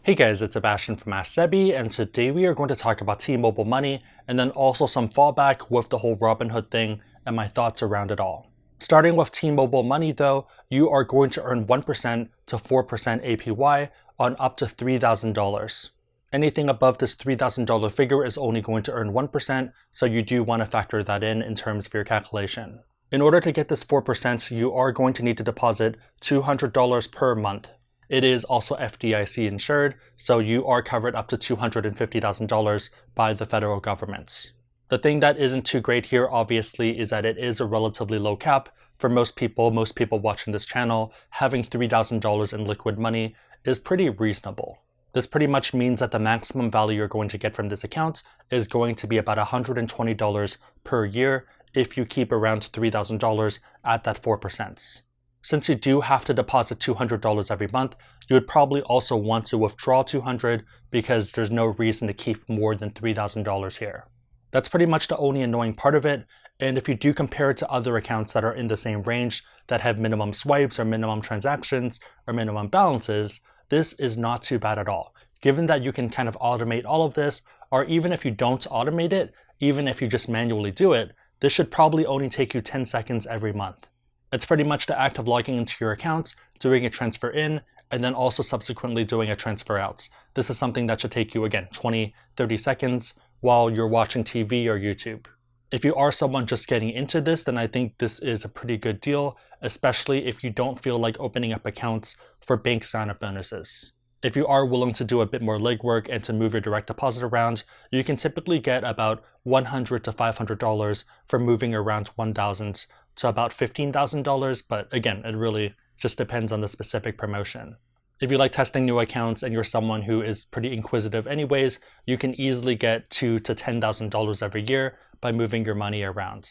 Hey guys, it's Sebastian from AskSebby, and today we are going to talk about T-Mobile Money and then also some fallback with the whole Robinhood thing and my thoughts around it all. Starting with T-Mobile Money though, you are going to earn 1% to 4% APY on up to $3,000. Anything above this $3,000 figure is only going to earn 1%, so you do want to factor that in terms of your calculation. In order to get this 4%, you are going to need to deposit $200 per month. It is also FDIC insured, so you are covered up to $250,000 by the federal government. The thing that isn't too great here, obviously, is that it is a relatively low cap. For most people watching this channel, having $3,000 in liquid money is pretty reasonable. This pretty much means that the maximum value you're going to get from this account is going to be about $120 per year if you keep around $3,000 at that 4%. Since you do have to deposit $200 every month, you would probably also want to withdraw $200 because there's no reason to keep more than $3,000 here. That's pretty much the only annoying part of it, and if you do compare it to other accounts that are in the same range that have minimum swipes or minimum transactions or minimum balances, this is not too bad at all. Given that you can kind of automate all of this, or even if you don't automate it, even if you just manually do it, this should probably only take you 10 seconds every month. It's pretty much the act of logging into your accounts, doing a transfer in, and then also subsequently doing a transfer out. This is something that should take you, again, 20, 30 seconds while you're watching TV or YouTube. If you are someone just getting into this, then I think this is a pretty good deal, especially if you don't feel like opening up accounts for bank sign-up bonuses. If you are willing to do a bit more legwork and to move your direct deposit around, you can typically get about $100 to $500 for moving around $1,000 to about $15,000, but again, it really just depends on the specific promotion. If you like testing new accounts and you're someone who is pretty inquisitive anyways, you can easily get $2,000 to $10,000 every year by moving your money around.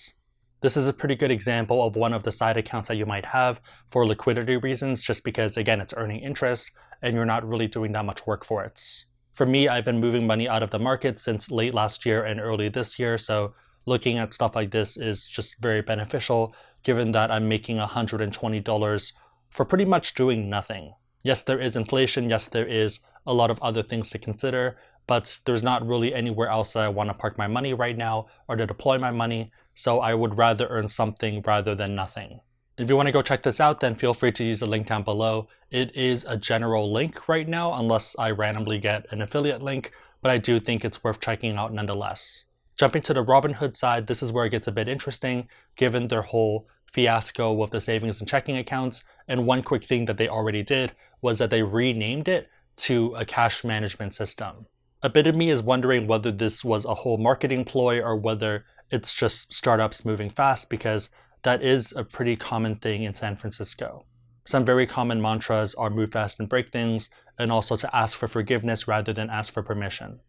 This is a pretty good example of one of the side accounts that you might have for liquidity reasons, just because again, it's earning interest and you're not really doing that much work for it. For me, I've been moving money out of the market since late last year and early this year, so looking at stuff like this is just very beneficial, given that I'm making $120 for pretty much doing nothing. Yes, there is inflation, yes, there is a lot of other things to consider, but there's not really anywhere else that I want to park my money right now or to deploy my money, so I would rather earn something rather than nothing. If you want to go check this out, then feel free to use the link down below. It is a general link right now, unless I randomly get an affiliate link, but I do think it's worth checking out nonetheless. Jumping to the Robinhood side, this is where it gets a bit interesting, given their whole fiasco with the savings and checking accounts. And one quick thing that they already did was that they renamed it to a cash management system. A bit of me is wondering whether this was a whole marketing ploy or whether it's just startups moving fast, because that is a pretty common thing in San Francisco. Some very common mantras are move fast and break things, and also to ask for forgiveness rather than ask for permission.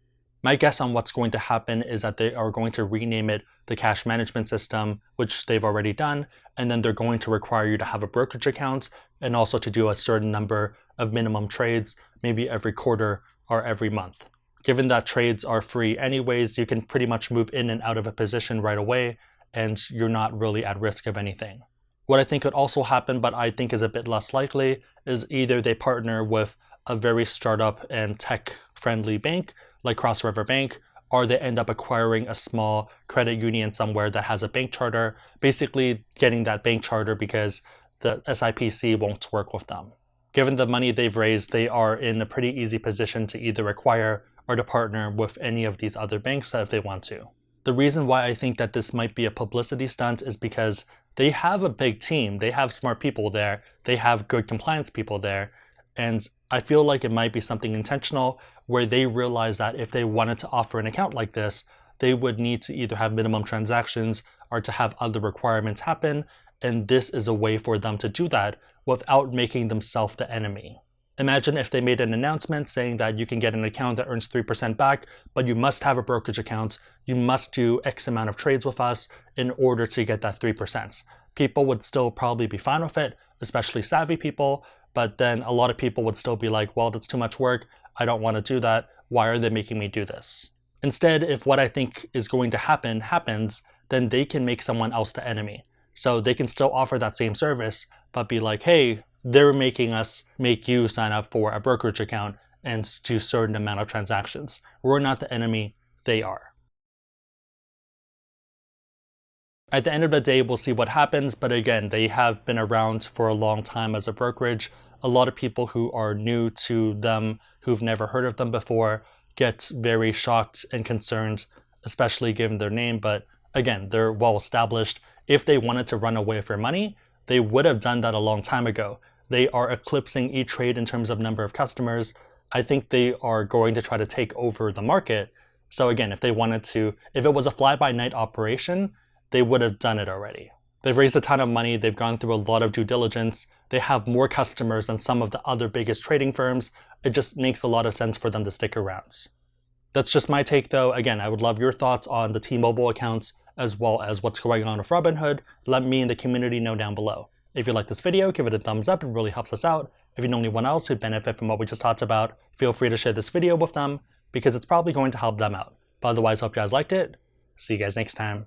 My guess on what's going to happen is that they are going to rename it the cash management system, which they've already done, and then they're going to require you to have a brokerage account and also to do a certain number of minimum trades, maybe every quarter or every month. Given that trades are free anyways, you can pretty much move in and out of a position right away, and you're not really at risk of anything. What I think could also happen, but I think is a bit less likely, is either they partner with a very startup and tech-friendly bank, like Cross River Bank, or they end up acquiring a small credit union somewhere that has a bank charter, basically getting that bank charter because the SIPC won't work with them. Given the money they've raised, they are in a pretty easy position to either acquire or to partner with any of these other banks if they want to. The reason why I think that this might be a publicity stunt is because they have a big team, they have smart people there, they have good compliance people there, and I feel like it might be something intentional where they realize that if they wanted to offer an account like this, they would need to either have minimum transactions or to have other requirements happen, and this is a way for them to do that without making themselves the enemy. Imagine if they made an announcement saying that you can get an account that earns 3% back, but you must have a brokerage account, you must do X amount of trades with us in order to get that 3%. People would still probably be fine with it, especially savvy people, but then a lot of people would still be like, well, that's too much work, I don't want to do that, why are they making me do this? Instead, if what I think is going to happen happens, then they can make someone else the enemy. So they can still offer that same service, but be like, hey, they're making us make you sign up for a brokerage account and do certain amount of transactions. We're not the enemy, they are. At the end of the day, we'll see what happens, but again, they have been around for a long time as a brokerage. A lot of people who are new to them, who've never heard of them before, get very shocked and concerned, especially given their name, but again, they're well established. If they wanted to run away with their money, they would have done that a long time ago. They are eclipsing E-Trade in terms of number of customers. I think they are going to try to take over the market. So again, if they wanted to, if it was a fly-by-night operation, they would have done it already. They've raised a ton of money. They've gone through a lot of due diligence. They have more customers than some of the other biggest trading firms. It just makes a lot of sense for them to stick around. That's just my take though. Again, I would love your thoughts on the T-Mobile accounts as well as what's going on with Robinhood. Let me in the community know down below. If you like this video, give it a thumbs up. It really helps us out. If you know anyone else who'd benefit from what we just talked about, feel free to share this video with them because it's probably going to help them out. But otherwise, hope you guys liked it. See you guys next time.